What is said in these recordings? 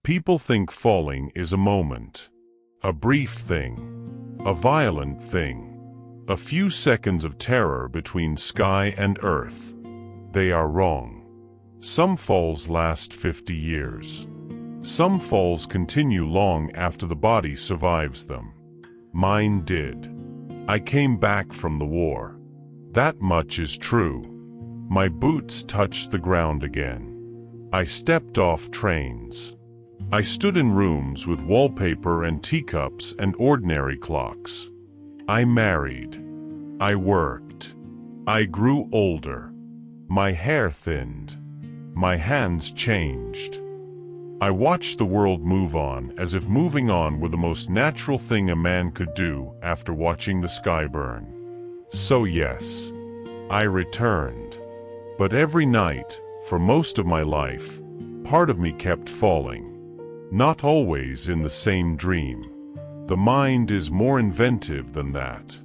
People think falling is a moment, a brief thing, a violent thing, a few seconds of terror between sky and earth. They are wrong. Some falls last 50 years. Some falls continue long after the body survives them. Mine did. I came back from the war. That much is true. My boots touched the ground again. I stepped off trains. I stood in rooms with wallpaper and teacups and ordinary clocks. I married. I worked. I grew older. My hair thinned. My hands changed. I watched the world move on as if moving on were the most natural thing a man could do after watching the sky burn. So yes, I returned. But every night, for most of my life, part of me kept falling. Not always in the same dream. The mind is more inventive than that.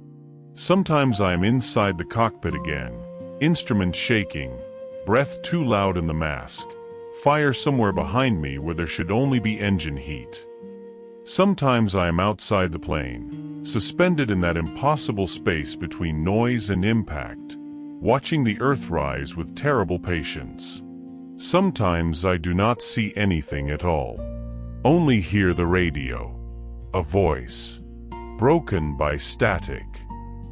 Sometimes I am inside the cockpit again, instruments shaking, breath too loud in the mask, fire somewhere behind me where there should only be engine heat. Sometimes I am outside the plane, suspended in that impossible space between noise and impact, watching the earth rise with terrible patience. Sometimes I do not see anything at all. Only hear the radio. A voice. Broken by static.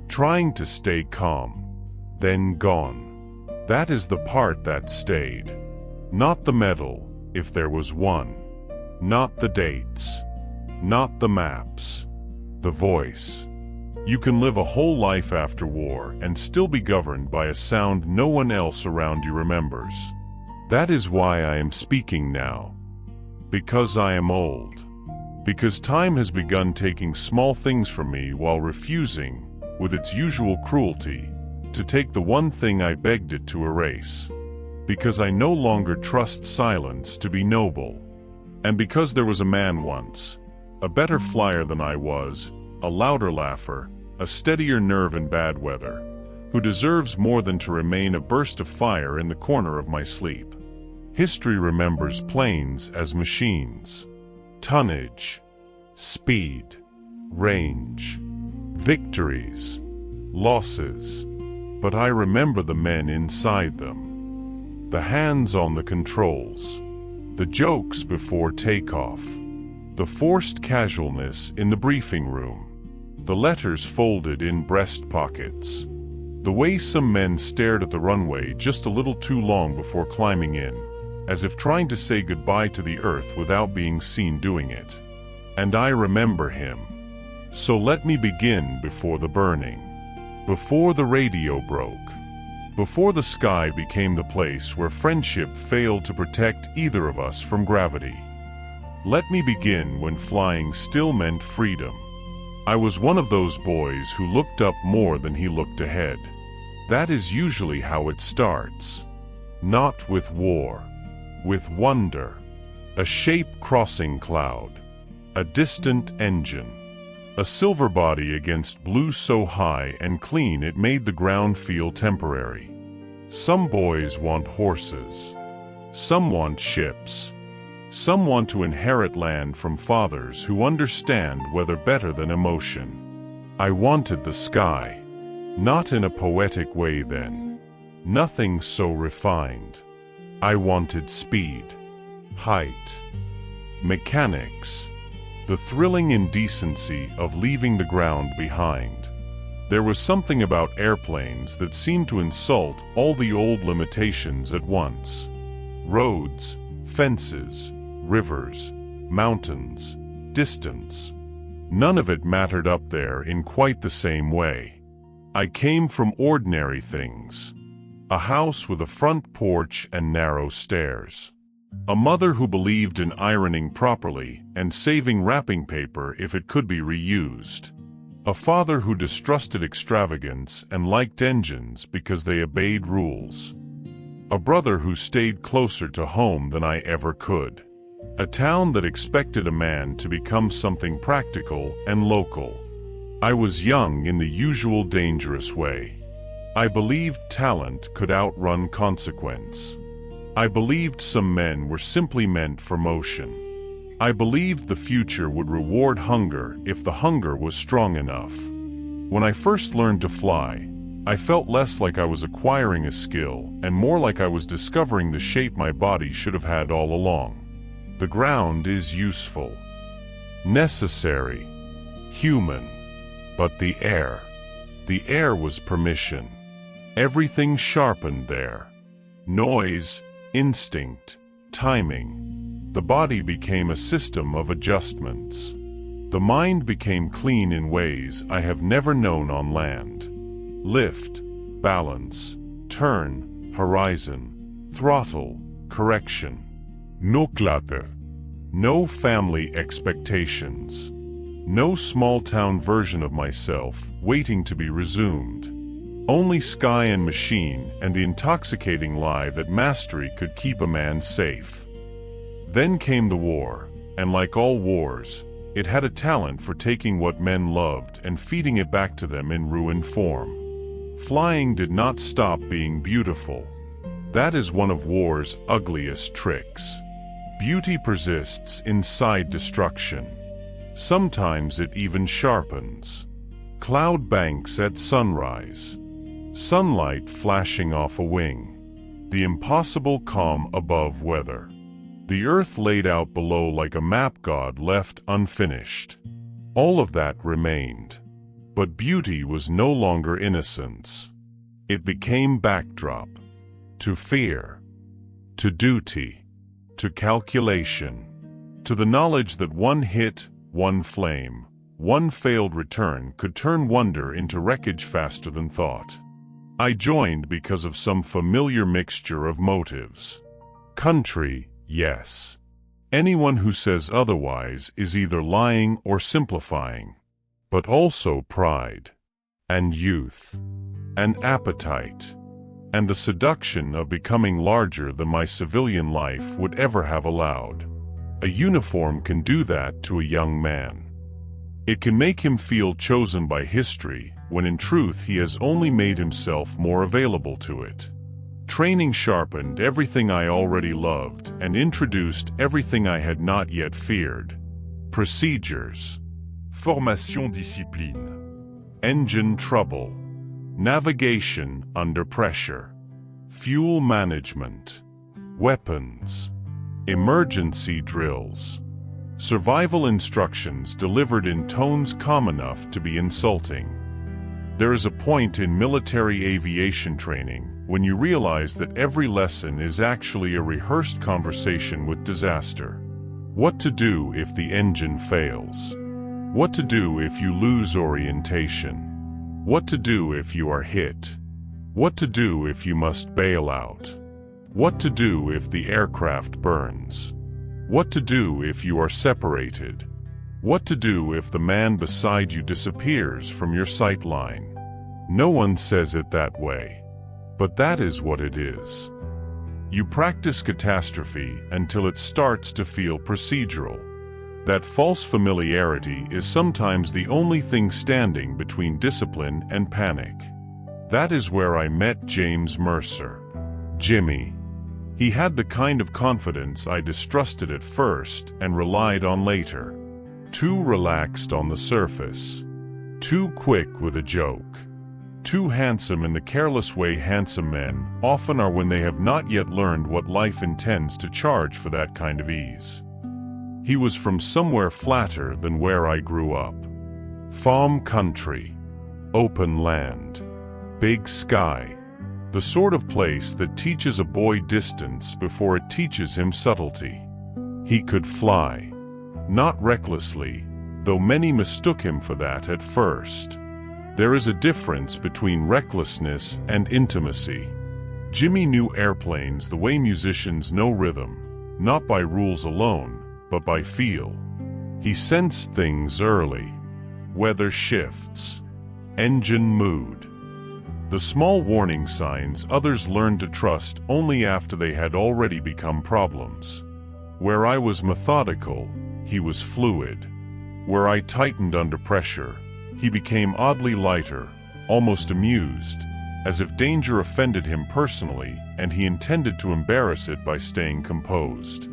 Trying to stay calm. Then gone. That is the part that stayed. Not the medal, if there was one. Not the dates. Not the maps. The voice. You can live a whole life after war and still be governed by a sound no one else around you remembers. That is why I am speaking now. Because I am old. Because time has begun taking small things from me while refusing, with its usual cruelty, to take the one thing I begged it to erase. Because I no longer trust silence to be noble. And because there was a man once, a better flyer than I was, a louder laugher, a steadier nerve in bad weather, who deserves more than to remain a burst of fire in the corner of my sleep. History remembers planes as machines. Tonnage, speed, range, victories, losses. But I remember the men inside them. The hands on the controls. The jokes before takeoff. The forced casualness in the briefing room. The letters folded in breast pockets. The way some men stared at the runway just a little too long before climbing in, as if trying to say goodbye to the earth without being seen doing it. And I remember him. So let me begin before the burning. Before the radio broke. Before the sky became the place where friendship failed to protect either of us from gravity. Let me begin when flying still meant freedom. I was one of those boys who looked up more than he looked ahead. That is usually how it starts. Not with war. With wonder. A shape crossing cloud. A distant engine. A silver body against blue so high and clean it made the ground feel temporary. Some boys want horses. Some want ships. Some want to inherit land from fathers who understand weather better than emotion. I wanted the sky. Not in a poetic way then. Nothing so refined. I wanted speed. Height. Mechanics. The thrilling indecency of leaving the ground behind. There was something about airplanes that seemed to insult all the old limitations at once. Roads, fences, rivers, mountains, distance. None of it mattered up there in quite the same way. I came from ordinary things. A house with a front porch and narrow stairs. A mother who believed in ironing properly and saving wrapping paper if it could be reused. A father who distrusted extravagance and liked engines because they obeyed rules. A brother who stayed closer to home than I ever could. A town that expected a man to become something practical and local. I was young in the usual dangerous way. I believed talent could outrun consequence. I believed some men were simply meant for motion. I believed the future would reward hunger if the hunger was strong enough. When I first learned to fly, I felt less like I was acquiring a skill and more like I was discovering the shape my body should have had all along. The ground is useful, necessary, human, but the air was permission. Everything sharpened there. Noise, instinct, timing. The body became a system of adjustments. The mind became clean in ways I have never known on land. Lift, balance, turn, horizon, throttle, correction. No clutter. No family expectations. No small-town version of myself waiting to be resumed. Only sky and machine and the intoxicating lie that mastery could keep a man safe. Then came the war, and like all wars, it had a talent for taking what men loved and feeding it back to them in ruined form. Flying did not stop being beautiful. That is one of war's ugliest tricks. Beauty persists inside destruction. Sometimes it even sharpens. Cloud banks at sunrise. Sunlight flashing off a wing. The impossible calm above weather. The earth laid out below like a map God left unfinished. All of that remained. But beauty was no longer innocence. It became backdrop. To fear. To duty. To calculation. To the knowledge that one hit, one flame, one failed return could turn wonder into wreckage faster than thought. I joined because of some familiar mixture of motives. Country, yes. Anyone who says otherwise is either lying or simplifying. But also pride, and youth, and appetite, and the seduction of becoming larger than my civilian life would ever have allowed. A uniform can do that to a young man. It can make him feel chosen by history, when in truth he has only made himself more available to it. Training sharpened everything I already loved and introduced everything I had not yet feared. Procedures. Formation discipline. Engine trouble. Navigation under pressure. Fuel management. Weapons. Emergency drills. Survival instructions delivered in tones calm enough to be insulting. There is a point in military aviation training when you realize that every lesson is actually a rehearsed conversation with disaster. What to do if the engine fails? What to do if you lose orientation? What to do if you are hit? What to do if you must bail out? What to do if the aircraft burns? What to do if you are separated? What to do if the man beside you disappears from your sight line? No one says it that way, but that is what it is. You practice catastrophe until it starts to feel procedural. That false familiarity is sometimes the only thing standing between discipline and panic. That is where I met James Mercer. Jimmy. He had the kind of confidence I distrusted at first and relied on later. Too relaxed on the surface. Too quick with a joke. Too handsome in the careless way handsome men often are when they have not yet learned what life intends to charge for that kind of ease. He was from somewhere flatter than where I grew up. Farm country. Open land. Big sky. The sort of place that teaches a boy distance before it teaches him subtlety. He could fly. Not recklessly, though many mistook him for that at first. There is a difference between recklessness and intimacy. Jimmy knew airplanes the way musicians know rhythm, not by rules alone, but by feel. He sensed things early. Weather shifts. Engine mood. The small warning signs others learned to trust only after they had already become problems. Where I was methodical, he was fluid. Where I tightened under pressure, he became oddly lighter, almost amused, as if danger offended him personally and he intended to embarrass it by staying composed.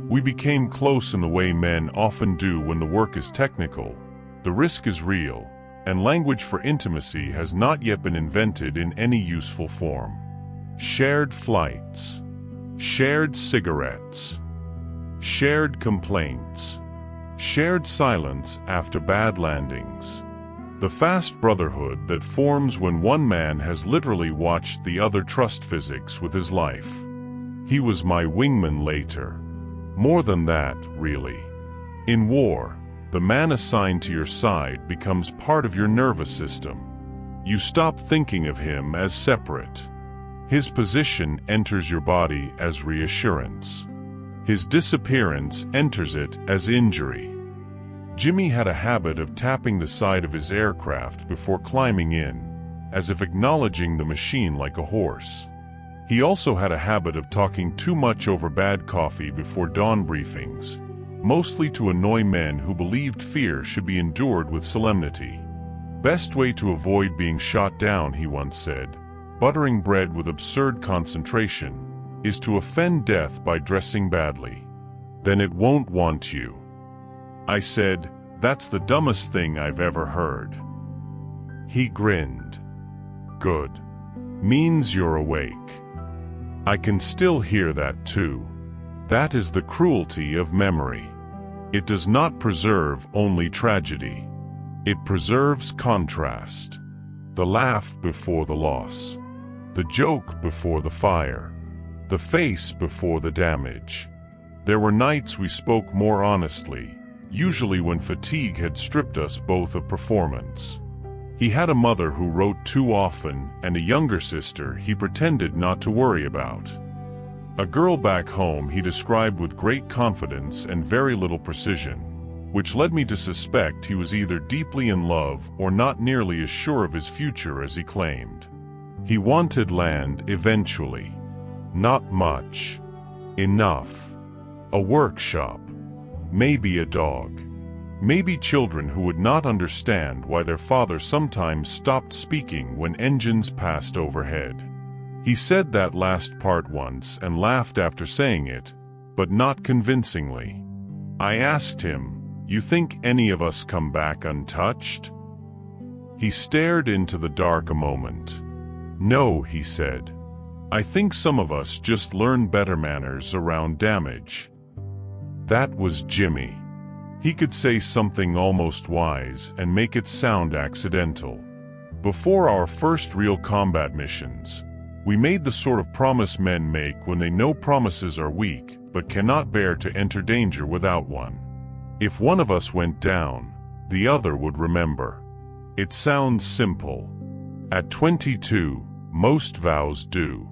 We became close in the way men often do when the work is technical, the risk is real, and language for intimacy has not yet been invented in any useful form. Shared flights, shared cigarettes, shared complaints, shared silence after bad landings. The fast brotherhood that forms when one man has literally watched the other trust physics with his life. He was my wingman later. More than that, really. In war, the man assigned to your side becomes part of your nervous system. You stop thinking of him as separate. His position enters your body as reassurance. His disappearance enters it as injury. Jimmy had a habit of tapping the side of his aircraft before climbing in, as if acknowledging the machine like a horse. He also had a habit of talking too much over bad coffee before dawn briefings, mostly to annoy men who believed fear should be endured with solemnity. Best way to avoid being shot down, he once said, buttering bread with absurd concentration, is to offend death by dressing badly. Then it won't want you. I said, that's the dumbest thing I've ever heard. He grinned. Good. Means you're awake. I can still hear that too. That is the cruelty of memory. It does not preserve only tragedy. It preserves contrast. The laugh before the loss. The joke before the fire. The face before the damage. There were nights we spoke more honestly, usually when fatigue had stripped us both of performance. He had a mother who wrote too often and a younger sister he pretended not to worry about. A girl back home he described with great confidence and very little precision, which led me to suspect he was either deeply in love or not nearly as sure of his future as he claimed. He wanted land eventually. Not much. Enough. A workshop. Maybe a dog. Maybe children who would not understand why their father sometimes stopped speaking when engines passed overhead. He said that last part once and laughed after saying it, but not convincingly. I asked him, "You think any of us come back untouched?" He stared into the dark a moment. "No," he said. "I think some of us just learn better manners around damage." That was Jimmy. He could say something almost wise and make it sound accidental. Before our first real combat missions, we made the sort of promise men make when they know promises are weak but cannot bear to enter danger without one. If one of us went down, the other would remember. It sounds simple. At 22, most vows do.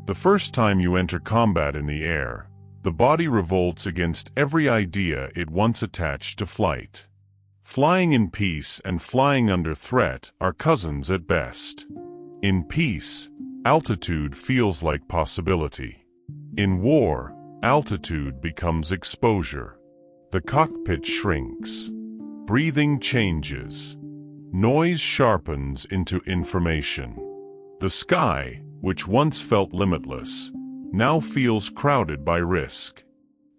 The first time you enter combat in the air, the body revolts against every idea it once attached to flight. Flying in peace and flying under threat are cousins at best. In peace, altitude feels like possibility. In war, altitude becomes exposure. The cockpit shrinks. Breathing changes. Noise sharpens into information. The sky, which once felt limitless, now feels crowded by risk.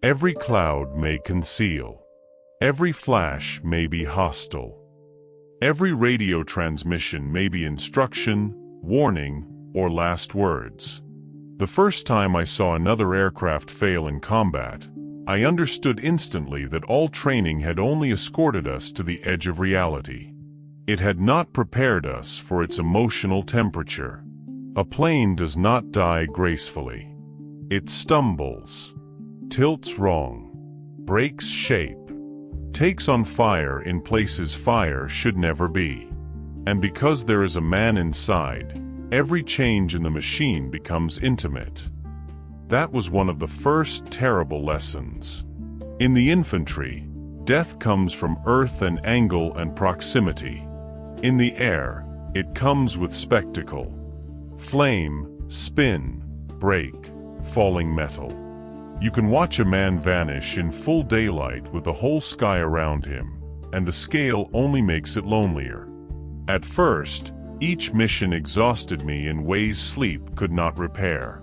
Every cloud may conceal. Every flash may be hostile. Every radio transmission may be instruction, warning, or last words. The first time I saw another aircraft fail in combat, I understood instantly that all training had only escorted us to the edge of reality. It had not prepared us for its emotional temperature. A plane does not die gracefully. It stumbles, tilts wrong, breaks shape, takes on fire in places fire should never be. And because there is a man inside, every change in the machine becomes intimate. That was one of the first terrible lessons. In the infantry, death comes from earth and angle and proximity. In the air, it comes with spectacle. Flame, spin, break, falling metal. You can watch a man vanish in full daylight with the whole sky around him, and the scale only makes it lonelier. At first, each mission exhausted me in ways sleep could not repair.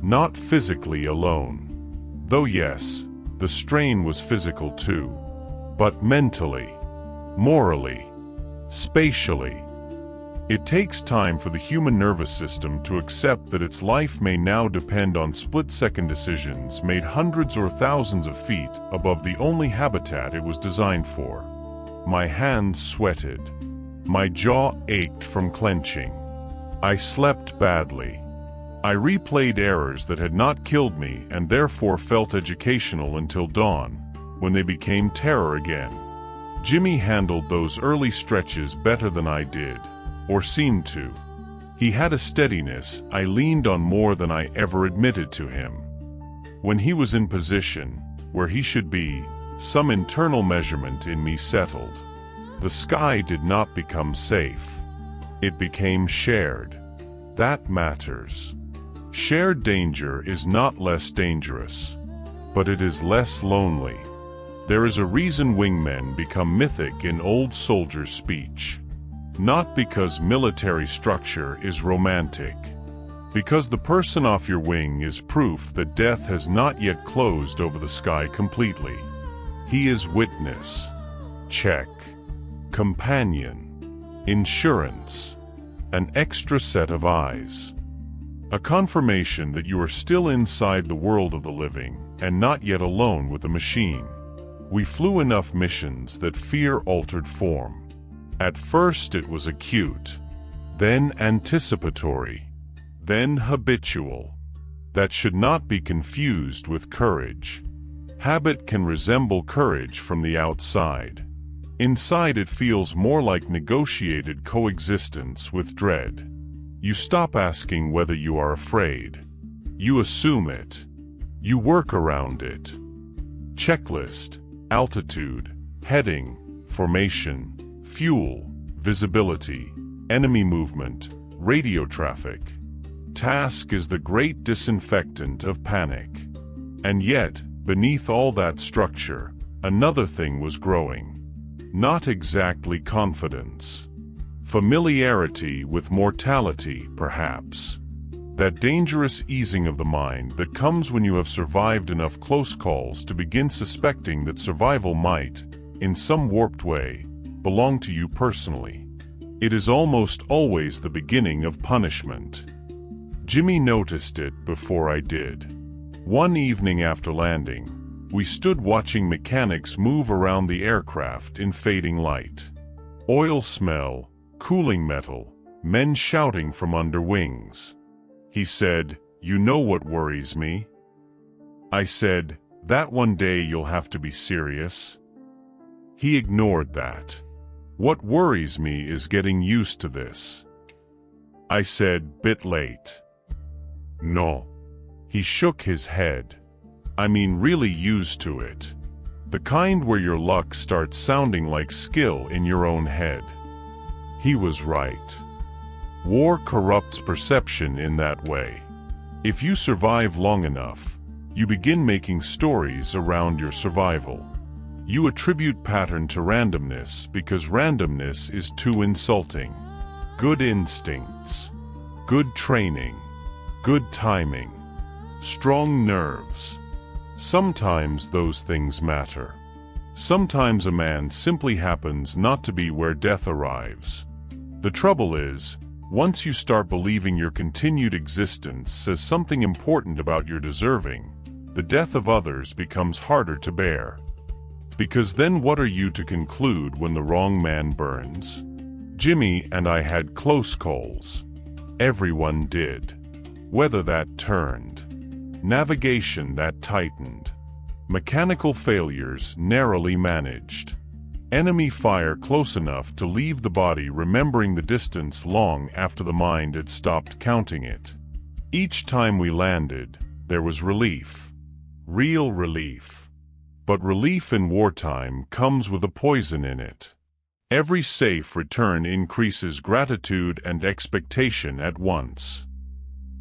Not physically alone. Though yes, The strain was physical too, but mentally, morally, spatially. It takes time for the human nervous system to accept that its life may now depend on split-second decisions made hundreds or thousands of feet above the only habitat it was designed for. My hands sweated. My jaw ached from clenching. I slept badly. I replayed errors that had not killed me and therefore felt educational until dawn, when they became terror again. Jimmy handled those early stretches better than I did, or seemed to. He had a steadiness I leaned on more than I ever admitted to him. When he was in position, where he should be, some internal measurement in me settled. The sky did not become safe. It became shared. That matters. Shared danger is not less dangerous, but it is less lonely. There is a reason wingmen become mythic in old soldiers' speech. Not because military structure is romantic. Because the person off your wing is proof that death has not yet closed over the sky completely. He is witness. Check. Companion. Insurance. An extra set of eyes. A confirmation that you are still inside the world of the living and not yet alone with the machine. We flew enough missions that fear altered form. At first it was acute, then anticipatory, then habitual. That should not be confused with courage. Habit can resemble courage from the outside. Inside it feels more like negotiated coexistence with dread. You stop asking whether you are afraid. You assume it. You work around it. Checklist, altitude, heading, formation, fuel, visibility, enemy movement, radio traffic. Task is the great disinfectant of panic. And yet, beneath all that structure, another thing was growing. Not exactly confidence. Familiarity with mortality, perhaps. That dangerous easing of the mind that comes when you have survived enough close calls to begin suspecting that survival might, in some warped way, belong to you personally. It is almost always the beginning of punishment. Jimmy noticed it before I did. One evening after landing, we stood watching mechanics move around the aircraft in fading light. Oil smell, cooling metal, men shouting from under wings. He said, "You know what worries me?" I said, "That one day you'll have to be serious." He ignored that. "What worries me is getting used to this." I said, "Bit late." "No." He shook his head. "I mean really used to it. The kind where your luck starts sounding like skill in your own head." He was right. War corrupts perception in that way. If you survive long enough, you begin making stories around your survival. You attribute pattern to randomness because randomness is too insulting. Good instincts, good training, good timing, strong nerves. Sometimes those things matter. Sometimes a man simply happens not to be where death arrives. The trouble is, once you start believing your continued existence says something important about your deserving, the death of others becomes harder to bear. Because then what are you to conclude when the wrong man burns? Jimmy and I had close calls. Everyone did. Weather that turned. Navigation that tightened. Mechanical failures narrowly managed. Enemy fire close enough to leave the body remembering the distance long after the mind had stopped counting it. Each time we landed, there was relief. Real relief. But relief in wartime comes with a poison in it. Every safe return increases gratitude and expectation at once.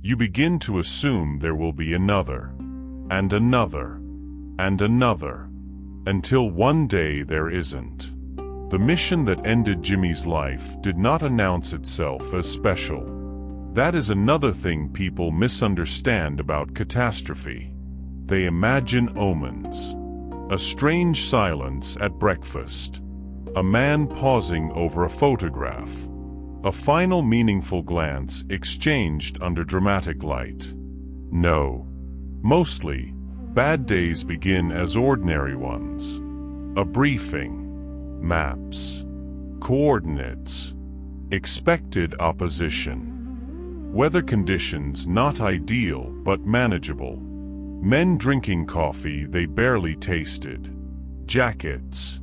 You begin to assume there will be another, and another, and another, until one day there isn't. The mission that ended Jimmy's life did not announce itself as special. That is another thing people misunderstand about catastrophe. They imagine omens. A strange silence at breakfast. A man pausing over a photograph. A final meaningful glance exchanged under dramatic light. No. Mostly, bad days begin as ordinary ones. A briefing. Maps. Coordinates. Expected opposition. Weather conditions not ideal but manageable. Men drinking coffee they barely tasted. Jackets.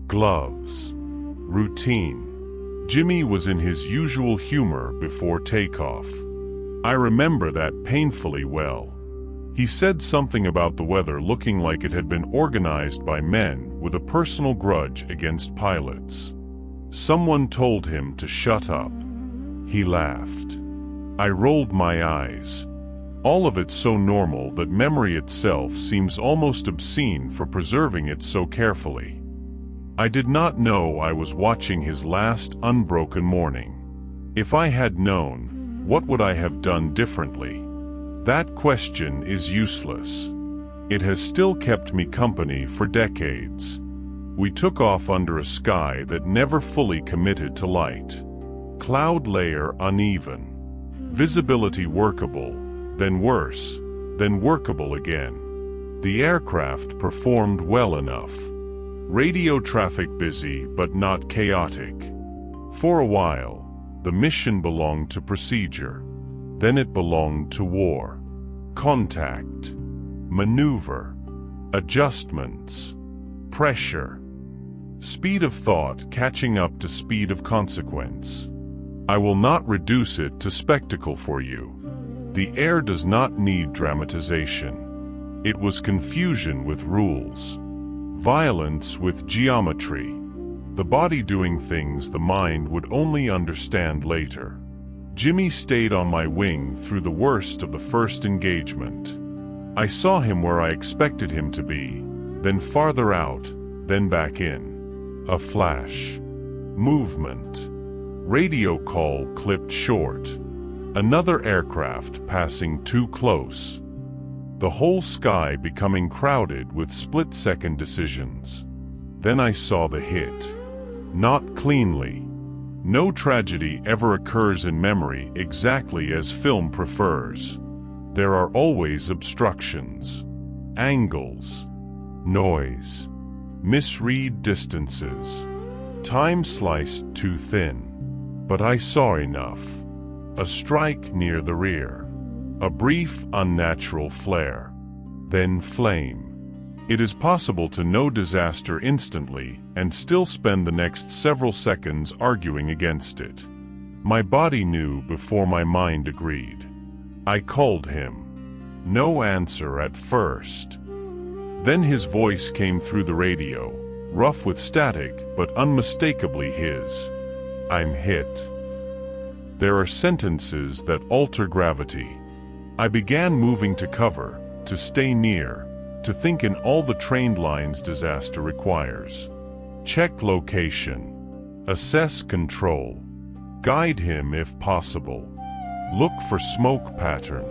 Gloves. Routine. Jimmy was in his usual humor before takeoff. I remember that painfully well. He said something about the weather looking like it had been organized by men with a personal grudge against pilots. Someone told him to shut up. He laughed. I rolled my eyes. All of it so normal that memory itself seems almost obscene for preserving it so carefully. I did not know I was watching his last unbroken morning. If I had known, what would I have done differently? That question is useless. It has still kept me company for decades. We took off under a sky that never fully committed to light. Cloud layer uneven. Visibility workable, then worse, then workable again. The aircraft performed well enough. Radio traffic busy but not chaotic. For a while, the mission belonged to procedure. Then it belonged to war. Contact. Maneuver. Adjustments. Pressure. Speed of thought catching up to speed of consequence. I will not reduce it to spectacle for you. The air does not need dramatization. It was confusion with rules. Violence with geometry. The body doing things the mind would only understand later. Jimmy stayed on my wing through the worst of the first engagement. I saw him where I expected him to be, then farther out, then back in. A flash. Movement. Radio call clipped short. Another aircraft passing too close. The whole sky becoming crowded with split-second decisions. Then I saw the hit. Not cleanly. No tragedy ever occurs in memory exactly as film prefers. There are always obstructions. Angles. Noise. Misread distances. Time sliced too thin. But I saw enough. A strike near the rear. A brief, unnatural flare. Then flame. It is possible to know disaster instantly and still spend the next several seconds arguing against it. My body knew before my mind agreed. I called him. No answer at first. Then his voice came through the radio, rough with static but unmistakably his. I'm hit. There are sentences that alter gravity. I began moving to cover, to stay near, to think in all the trained lines disaster requires. Check location. Assess control. Guide him if possible. Look for smoke pattern.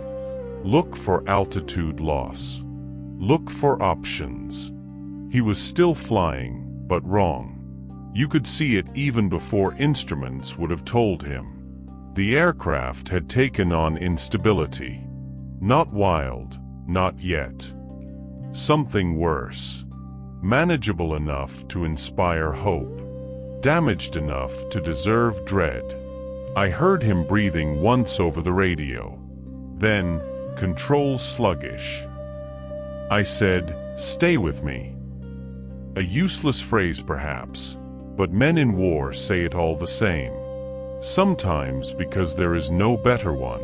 Look for altitude loss. Look for options. He was still flying, but wrong. You could see it even before instruments would have told him. The aircraft had taken on instability. Not wild, not yet. Something worse. Manageable enough to inspire hope. Damaged enough to deserve dread. I heard him breathing once over the radio. Then, control sluggish. I said, "Stay with me." A useless phrase perhaps, but men in war say it all the same. Sometimes because there is no better one.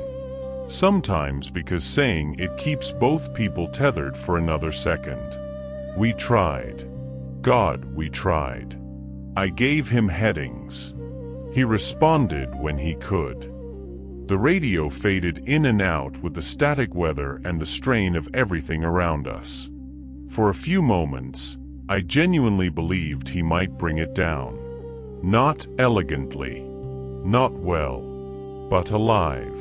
Sometimes because saying it keeps both people tethered for another second. We tried. God, we tried. I gave him headings. He responded when he could. The radio faded in and out with the static weather and the strain of everything around us. For a few moments, I genuinely believed he might bring it down. Not elegantly. Not well. But alive.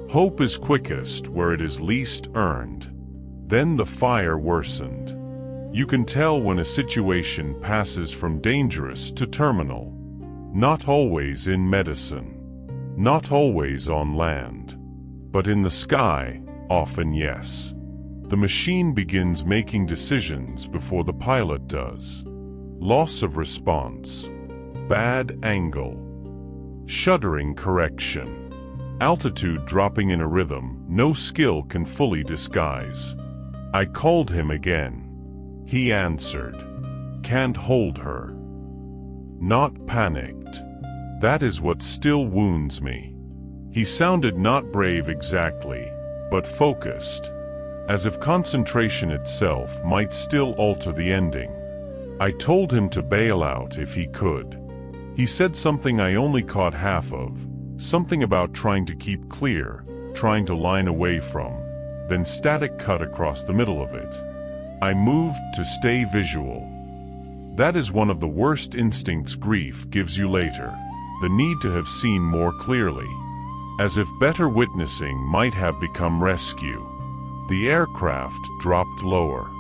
Hope is quickest where it is least earned. Then the fire worsened. You can tell when a situation passes from dangerous to terminal. Not always in medicine. Not always on land. But in the sky, often yes. The machine begins making decisions before the pilot does. Loss of response. Bad angle. Shuddering correction. Altitude dropping in a rhythm no skill can fully disguise. I called him again. He answered. Can't hold her. Not panicked. That is what still wounds me. He sounded not brave exactly, but focused, as if concentration itself might still alter the ending. I told him to bail out if he could. He said something I only caught half of, something about trying to keep clear, trying to line away from, then static cut across the middle of it. I moved to stay visual. That is one of the worst instincts grief gives you later, the need to have seen more clearly. As if better witnessing might have become rescue. The aircraft dropped lower.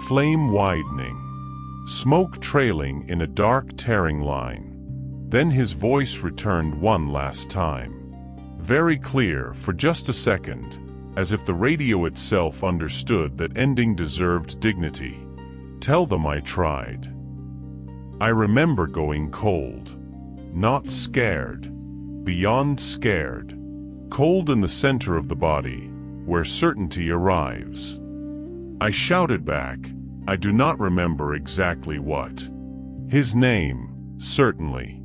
Flame widening. Smoke trailing in a dark tearing line. Then his voice returned one last time. Very clear for just a second, as if the radio itself understood that ending deserved dignity. Tell them I tried. I remember going cold. Not scared. Beyond scared. Cold in the center of the body, where certainty arrives. I shouted back, I do not remember exactly what. His name, certainly.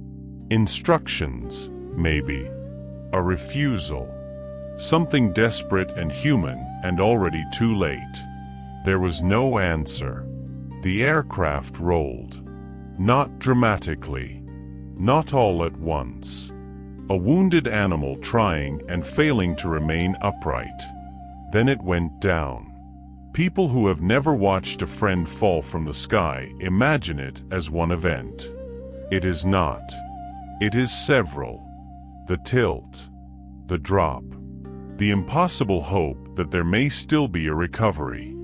Instructions, maybe. A refusal. Something desperate and human and already too late. There was no answer. The aircraft rolled. Not dramatically. Not all at once. A wounded animal trying and failing to remain upright. Then it went down. People who have never watched a friend fall from the sky imagine it as one event. It is not. It is several. The tilt. The drop. The impossible hope that there may still be a recovery.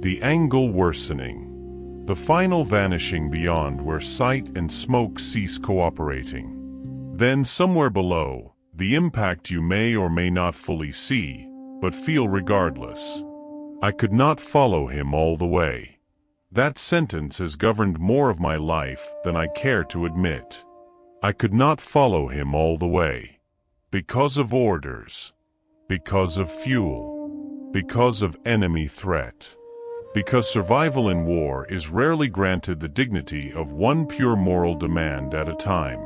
The angle worsening. The final vanishing beyond where sight and smoke cease cooperating. Then somewhere below, the impact you may or may not fully see, but feel regardless. I could not follow him all the way. That sentence has governed more of my life than I care to admit. I could not follow him all the way. Because of orders. Because of fuel. Because of enemy threat. Because survival in war is rarely granted the dignity of one pure moral demand at a time.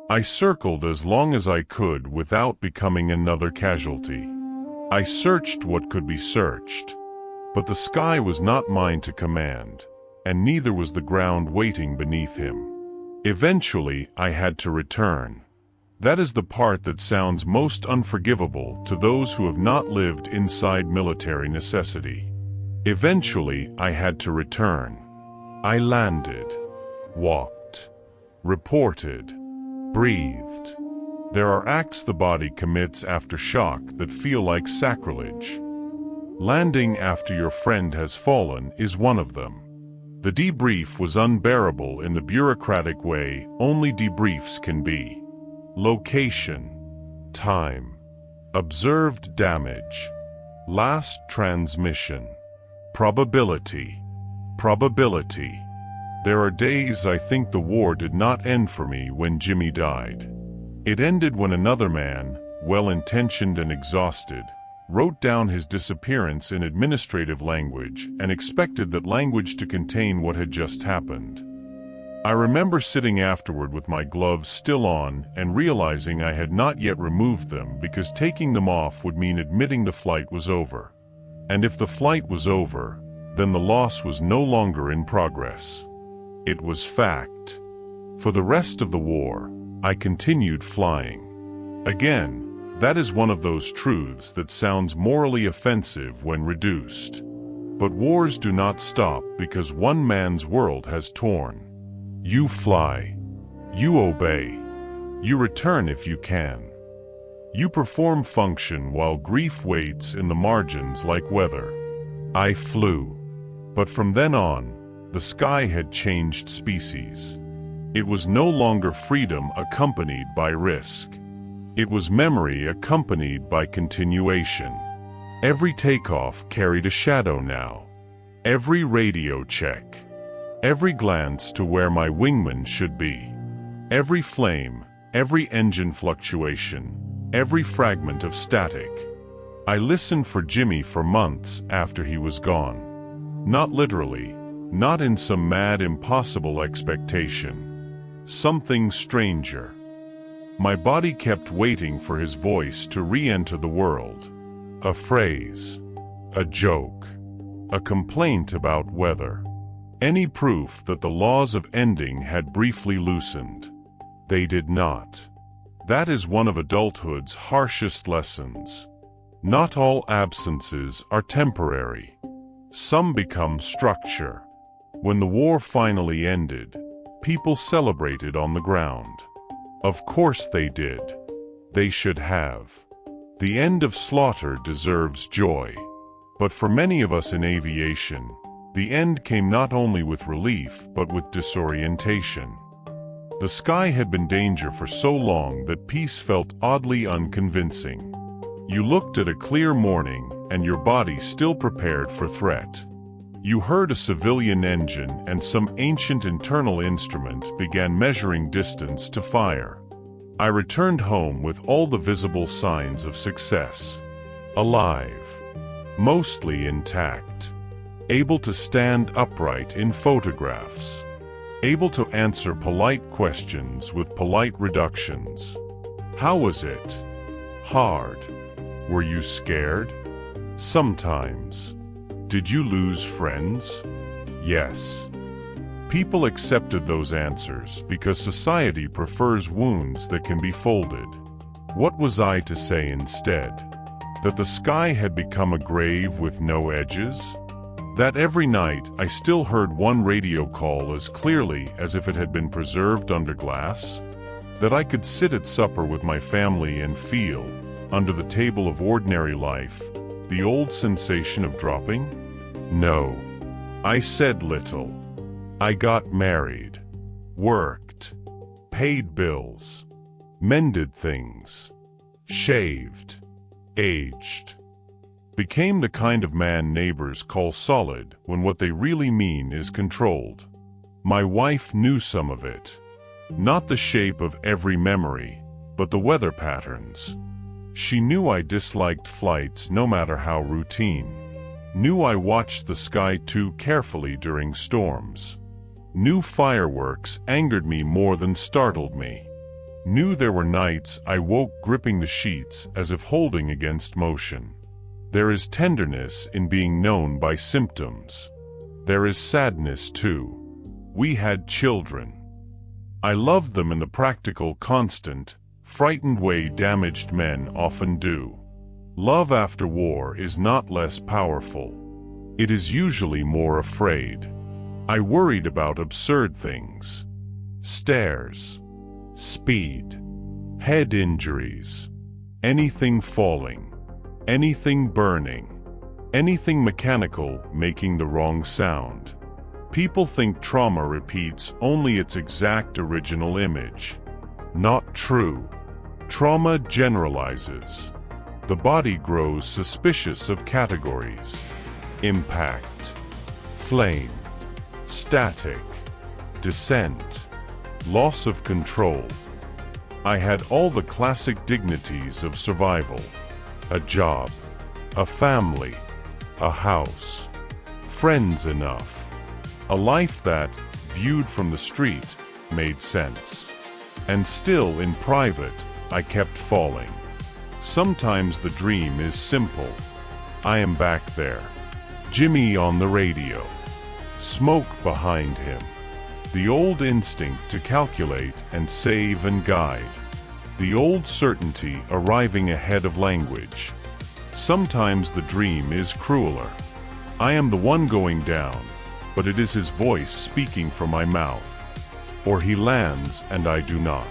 I circled as long as I could without becoming another casualty. I searched what could be searched. But the sky was not mine to command, and neither was the ground waiting beneath him. Eventually, I had to return. That is the part that sounds most unforgivable to those who have not lived inside military necessity. Eventually, I had to return. I landed, walked, reported, breathed. There are acts the body commits after shock that feel like sacrilege. Landing after your friend has fallen is one of them. The debrief was unbearable in the bureaucratic way only debriefs can be. Location, time, observed damage, last transmission, probability. There are days I think the war did not end for me when Jimmy died. It ended when another man, well-intentioned and exhausted, wrote down his disappearance in administrative language and expected that language to contain what had just happened. I remember sitting afterward with my gloves still on and realizing I had not yet removed them because taking them off would mean admitting the flight was over. And if the flight was over, then the loss was no longer in progress. It was fact. For the rest of the war, I continued flying. Again, that is one of those truths that sounds morally offensive when reduced. But wars do not stop because one man's world has torn. You fly. You obey. You return if you can. You perform function while grief waits in the margins like weather. I flew. But from then on, the sky had changed species. It was no longer freedom accompanied by risk. It was memory accompanied by continuation. Every takeoff carried a shadow now. Every radio check. Every glance to where my wingman should be. Every flame, every engine fluctuation, every fragment of static. I listened for Jimmy for months after he was gone. Not literally, not in some mad, impossible expectation. Something stranger. My body kept waiting for his voice to re-enter the world. A phrase, a joke, a complaint about weather. Any proof that the laws of ending had briefly loosened. They did not. That is one of adulthood's harshest lessons. Not all absences are temporary. Some become structure. When the war finally ended, people celebrated on the ground. Of course they did. They should have. The end of slaughter deserves joy. But for many of us in aviation, the end came not only with relief but with disorientation. The sky had been danger for so long that peace felt oddly unconvincing. You looked at a clear morning and your body still prepared for threat. You heard a civilian engine and some ancient internal instrument began measuring distance to fire. I returned home with all the visible signs of success. Alive. Mostly intact. Able to stand upright in photographs. Able to answer polite questions with polite reductions. How was it? Hard. Were you scared? Sometimes. Did you lose friends? Yes. People accepted those answers because society prefers wounds that can be folded. What was I to say instead? That the sky had become a grave with no edges? That every night I still heard one radio call as clearly as if it had been preserved under glass? That I could sit at supper with my family and feel, under the table of ordinary life, the old sensation of dropping? No. I said little. I got married, worked, paid bills, mended things, shaved, aged. Became the kind of man neighbors call solid when what they really mean is controlled. My wife knew some of it. Not the shape of every memory, but the weather patterns. She knew I disliked flights no matter how routine. Knew I watched the sky too carefully during storms. Knew fireworks angered me more than startled me. Knew there were nights I woke gripping the sheets as if holding against motion. There is tenderness in being known by symptoms. There is sadness too. We had children. I loved them in the practical, constant, frightened way damaged men often do. Love after war is not less powerful. It is usually more afraid. I worried about absurd things. Stairs. Speed. Head injuries. Anything falling. Anything burning. Anything mechanical making the wrong sound. People think trauma repeats only its exact original image. Not true. Trauma generalizes. The body grows suspicious of categories. Impact. Flame. Static. Descent. Loss of control. I had all the classic dignities of survival. A job. A family. A house. Friends enough. A life that, viewed from the street, made sense. And still, in private, I kept falling. Sometimes the dream is simple. I am back there. Jimmy on the radio. Smoke behind him. The old instinct to calculate and save and guide. The old certainty arriving ahead of language. Sometimes the dream is crueler. I am the one going down, but it is his voice speaking from my mouth. Or he lands and I do not.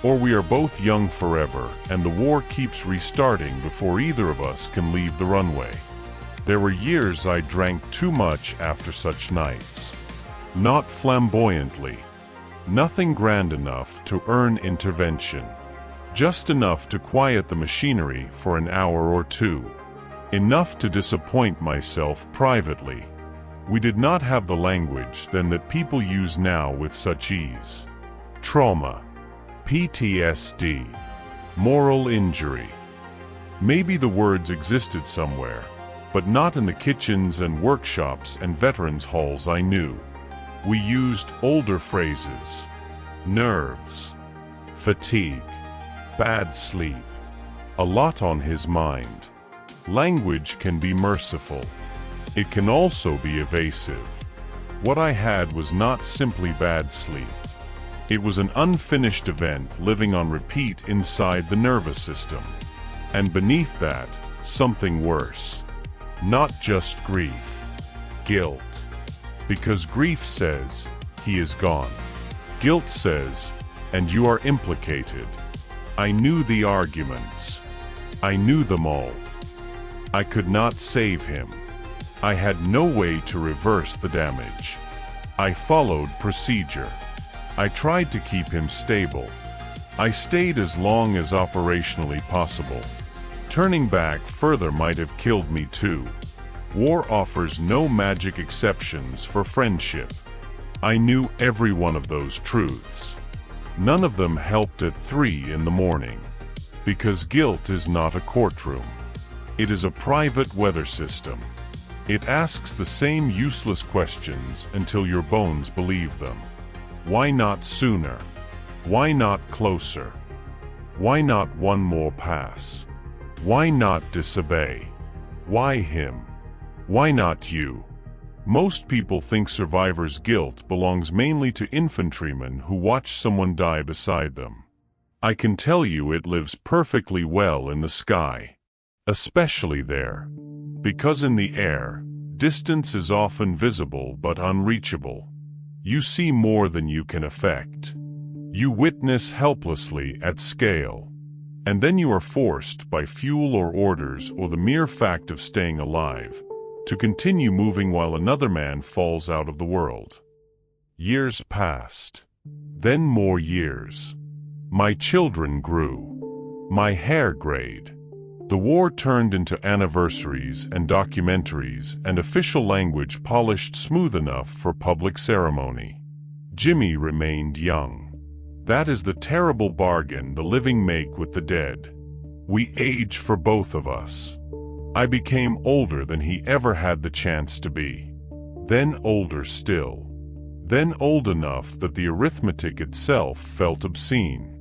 Or we are both young forever and the war keeps restarting before either of us can leave the runway. There were years I drank too much after such nights. Not flamboyantly. Nothing grand enough to earn intervention. Just enough to quiet the machinery for an hour or two. Enough to disappoint myself privately. We did not have the language then that people use now with such ease. Trauma. PTSD. Moral injury. Maybe the words existed somewhere, but not in the kitchens and workshops and veterans halls I knew. We used older phrases. Nerves. Fatigue. Bad sleep. A lot on his mind. Language can be merciful. It can also be evasive. What I had was not simply bad sleep. It was an unfinished event living on repeat inside the nervous system. And beneath that, something worse. Not just grief. Guilt. Because grief says, he is gone. Guilt says, and you are implicated. I knew the arguments. I knew them all. I could not save him. I had no way to reverse the damage. I followed procedure. I tried to keep him stable. I stayed as long as operationally possible. Turning back further might have killed me too. War offers no magic exceptions for friendship. I knew every one of those truths. None of them helped at 3 in the morning. Because guilt is not a courtroom. It is a private weather system. It asks the same useless questions until your bones believe them. Why not sooner? Why not closer? Why not one more pass? Why not disobey? Why him? Why not you? Most people think survivors' guilt belongs mainly to infantrymen who watch someone die beside them. I can tell you it lives perfectly well in the sky. Especially there. Because in the air, distance is often visible but unreachable. You see more than you can affect. You witness helplessly at scale. And then you are forced by fuel or orders or the mere fact of staying alive to continue moving while another man falls out of the world. Years passed. Then more years. My children grew. My hair grayed. The war turned into anniversaries and documentaries and official language polished smooth enough for public ceremony. Jimmy remained young. That is the terrible bargain the living make with the dead. We age for both of us. I became older than he ever had the chance to be. Then older still. Then old enough that the arithmetic itself felt obscene.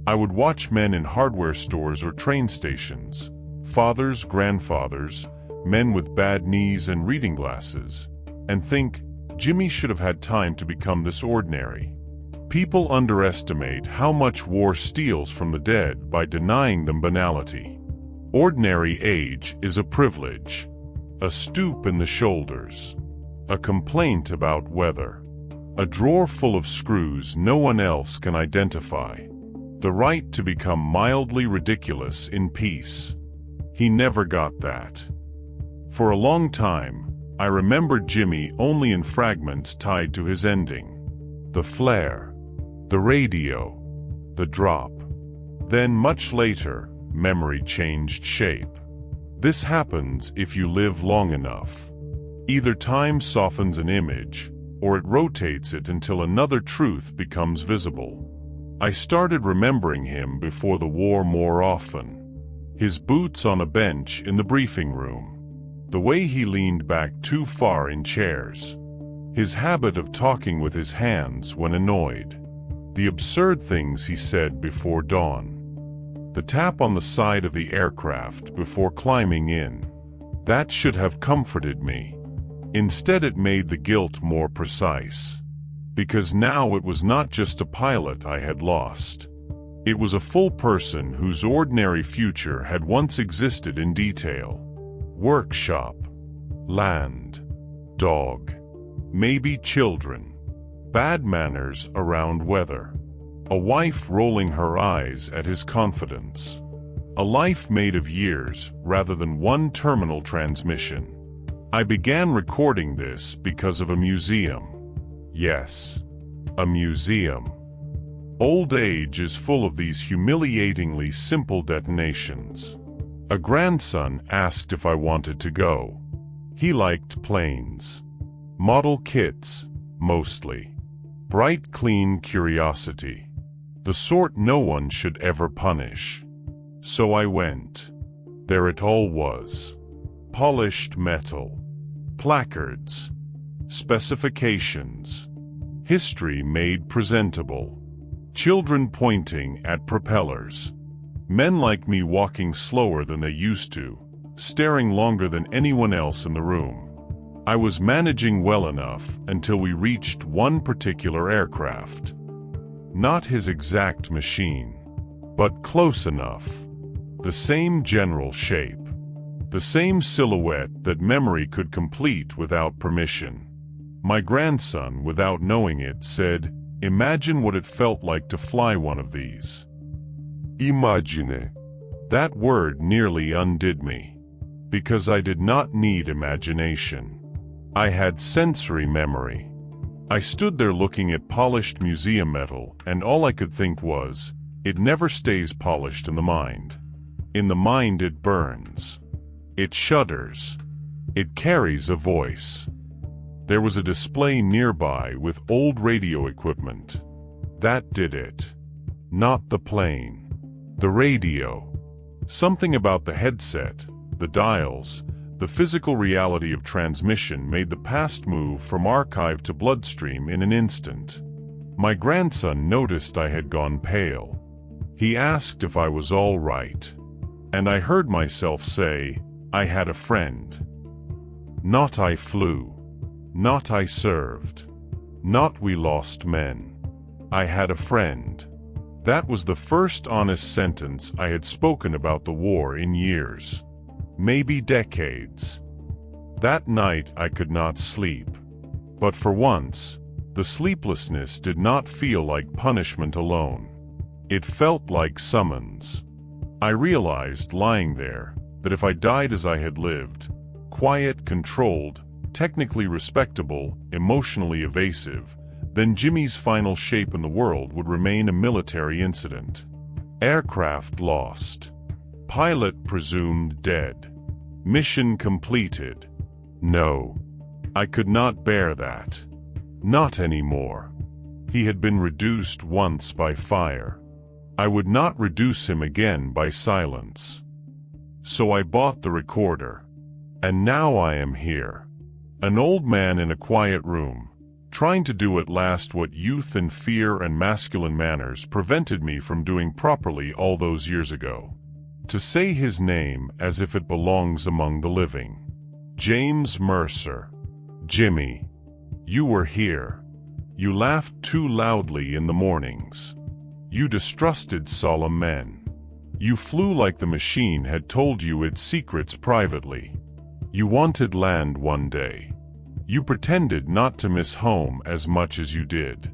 I would watch men in hardware stores or train stations, fathers, grandfathers, men with bad knees and reading glasses, and think, Jimmy should have had time to become this ordinary. People underestimate how much war steals from the dead by denying them banality. Ordinary age is a privilege, a stoop in the shoulders, a complaint about weather, a drawer full of screws no one else can identify, the right to become mildly ridiculous in peace. He never got that. For a long time, I remembered Jimmy only in fragments tied to his ending. The flare, the radio, the drop. Then much later, memory changed shape. This happens if you live long enough. Either time softens an image, or it rotates it until another truth becomes visible. I started remembering him before the war more often. His boots on a bench in the briefing room. The way he leaned back too far in chairs. His habit of talking with his hands when annoyed. The absurd things he said before dawn. The tap on the side of the aircraft before climbing in. That should have comforted me. Instead, it made the guilt more precise. Because now it was not just a pilot I had lost. It was a full person whose ordinary future had once existed in detail. Workshop. Land. Dog. Maybe children. Bad manners around weather. A wife rolling her eyes at his confidence. A life made of years rather than one terminal transmission. I began recording this because of a museum. Yes, a museum. Old age is full of these humiliatingly simple detonations. A grandson asked if I wanted to go. He liked planes. Model kits, mostly. Bright, clean curiosity. The sort no one should ever punish. So I went. There it all was. Polished metal. Placards. Specifications. History made presentable. Children pointing at propellers. Men like me walking slower than they used to, staring longer than anyone else in the room. I was managing well enough until we reached one particular aircraft. Not his exact machine, but close enough. The same general shape. The same silhouette that memory could complete without permission. My grandson, without knowing it, said, "Imagine what it felt like to fly one of these." Imagine. That word nearly undid me. Because I did not need imagination. I had sensory memory. I stood there looking at polished museum metal, and all I could think was, it never stays polished in the mind. In the mind it burns. It shudders. It carries a voice. There was a display nearby with old radio equipment. That did it. Not the plane. The radio. Something about the headset, the dials, the physical reality of transmission made the past move from archive to bloodstream in an instant. My grandson noticed I had gone pale. He asked if I was all right. And I heard myself say, I had a friend. Not I flew. Not I served. Not we lost men. I had a friend. That was the first honest sentence I had spoken about the war in years. Maybe decades. That night I could not sleep. But for once, the sleeplessness did not feel like punishment alone. It felt like summons. I realized, lying there, that if I died as I had lived, quiet, controlled, technically respectable, emotionally evasive, then Jimmy's final shape in the world would remain a military incident. Aircraft lost. Pilot presumed dead. Mission completed. No. I could not bear that. Not anymore. He had been reduced once by fire. I would not reduce him again by silence. So I bought the recorder. And now I am here. An old man in a quiet room, trying to do at last what youth and fear and masculine manners prevented me from doing properly all those years ago. To say his name as if it belongs among the living. James Mercer. Jimmy. You were here. You laughed too loudly in the mornings. You distrusted solemn men. You flew like the machine had told you its secrets privately. You wanted land one day. You pretended not to miss home as much as you did.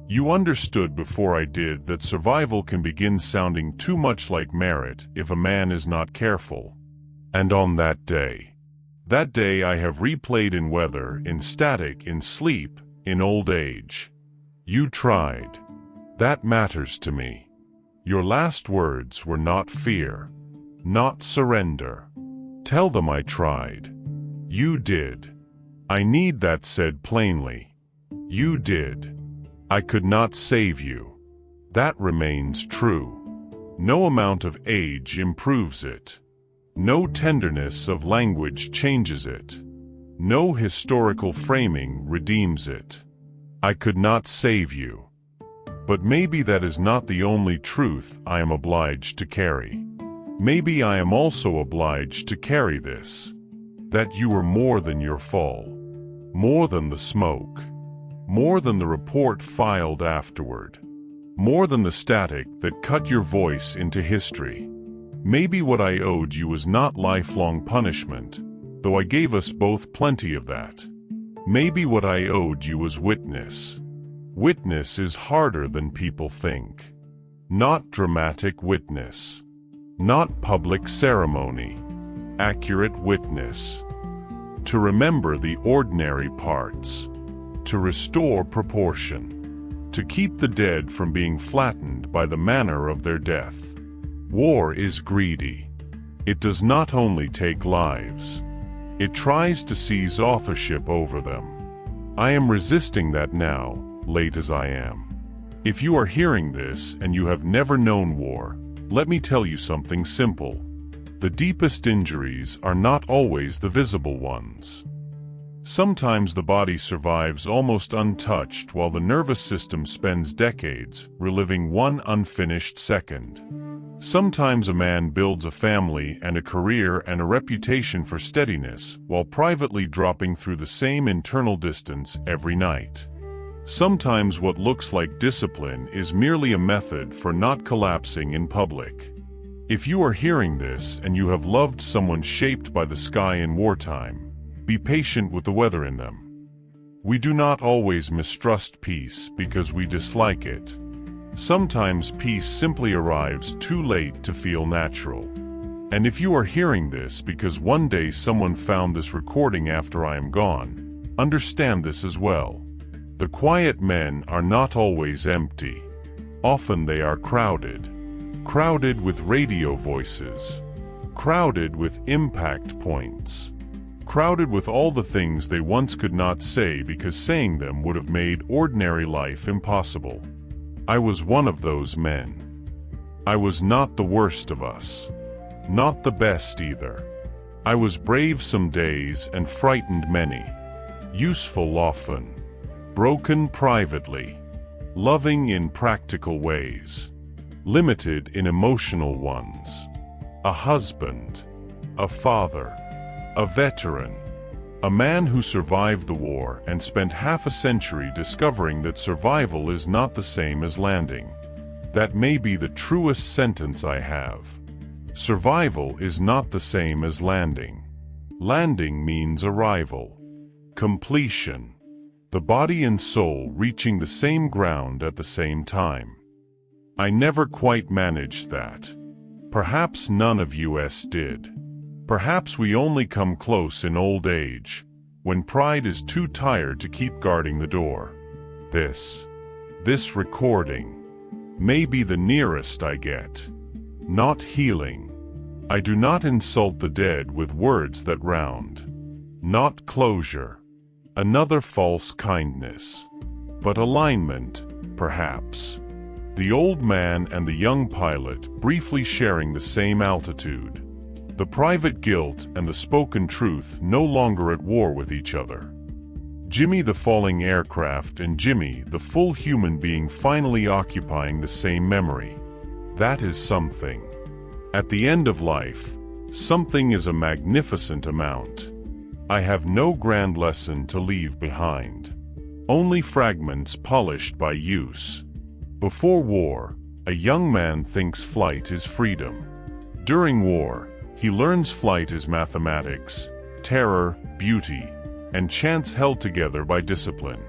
You understood before I did that survival can begin sounding too much like merit if a man is not careful. And on that day I have replayed in weather, in static, in sleep, in old age. You tried. That matters to me. Your last words were not fear, not surrender. Tell them I tried. You did. I need that said plainly. You did. I could not save you. That remains true. No amount of age improves it. No tenderness of language changes it. No historical framing redeems it. I could not save you. But maybe that is not the only truth I am obliged to carry. Maybe I am also obliged to carry this. That you were more than your fall. More than the smoke. More than the report filed afterward. More than the static that cut your voice into history. Maybe what I owed you was not lifelong punishment, though I gave us both plenty of that. Maybe what I owed you was witness. Witness is harder than people think. Not dramatic witness. Not public ceremony. Accurate witness. To remember the ordinary parts. To restore proportion. To keep the dead from being flattened by the manner of their death. War is greedy. It does not only take lives. It tries to seize authorship over them. I am resisting that now, late as I am. If you are hearing this and you have never known war, let me tell you something simple. The deepest injuries are not always the visible ones. Sometimes the body survives almost untouched while the nervous system spends decades reliving one unfinished second. Sometimes a man builds a family and a career and a reputation for steadiness while privately dropping through the same internal distance every night. Sometimes what looks like discipline is merely a method for not collapsing in public. If you are hearing this and you have loved someone shaped by the sky in wartime, be patient with the weather in them. We do not always mistrust peace because we dislike it. Sometimes peace simply arrives too late to feel natural. And if you are hearing this because one day someone found this recording after I am gone, understand this as well. The quiet men are not always empty. Often they are crowded. Crowded with radio voices. Crowded with impact points. Crowded with all the things they once could not say because saying them would have made ordinary life impossible. I was one of those men. I was not the worst of us. Not the best either. I was brave some days and frightened many. Useful often. Broken privately. Loving in practical ways. Limited in emotional ones. A husband. A father. A veteran. A man who survived the war and spent half a century discovering that survival is not the same as landing. That may be the truest sentence I have. Survival is not the same as landing. Landing means arrival. Completion. The body and soul reaching the same ground at the same time. I never quite managed that. Perhaps none of us did. Perhaps we only come close in old age, when pride is too tired to keep guarding the door. This recording may be the nearest I get. Not healing. I do not insult the dead with words that round. Not closure. Another false kindness. But alignment, perhaps. The old man and the young pilot briefly sharing the same altitude. The private guilt and the spoken truth no longer at war with each other. Jimmy the falling aircraft and Jimmy the full human being finally occupying the same memory. That is something. At the end of life, something is a magnificent amount. I have no grand lesson to leave behind. Only fragments polished by use. Before war, a young man thinks flight is freedom. During war, he learns flight is mathematics, terror, beauty, and chance held together by discipline.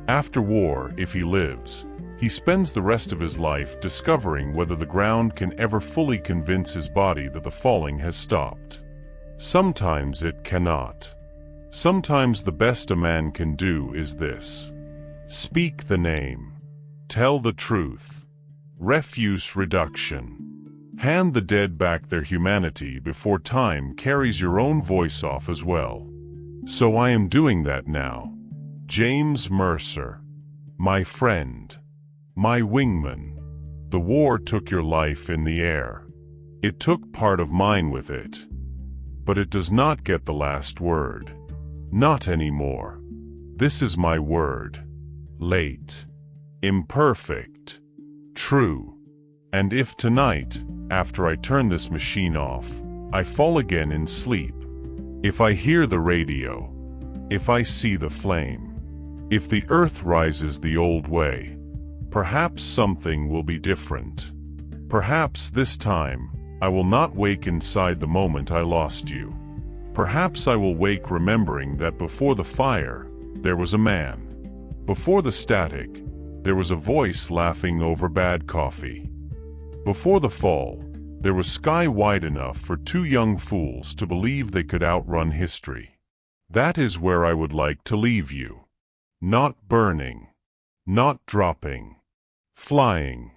After war, if he lives, he spends the rest of his life discovering whether the ground can ever fully convince his body that the falling has stopped. Sometimes it cannot. Sometimes the best a man can do is this. Speak the name. Tell the truth. Refuse reduction. Hand the dead back their humanity before time carries your own voice off as well. So I am doing that now. James Mercer. My friend. My wingman. The war took your life in the air. It took part of mine with it. But it does not get the last word. Not anymore. This is my word. Late. Imperfect. True. And if tonight, after I turn this machine off, I fall again in sleep, if I hear the radio, if I see the flame, if the earth rises the old way, perhaps something will be different. Perhaps this time, I will not wake inside the moment I lost you. Perhaps I will wake remembering that before the fire, there was a man. Before the static, there was a voice laughing over bad coffee. Before the fall, There was sky wide enough for two young fools to believe they could outrun history. That is where I would like to leave you. Not burning. Not dropping. Flying.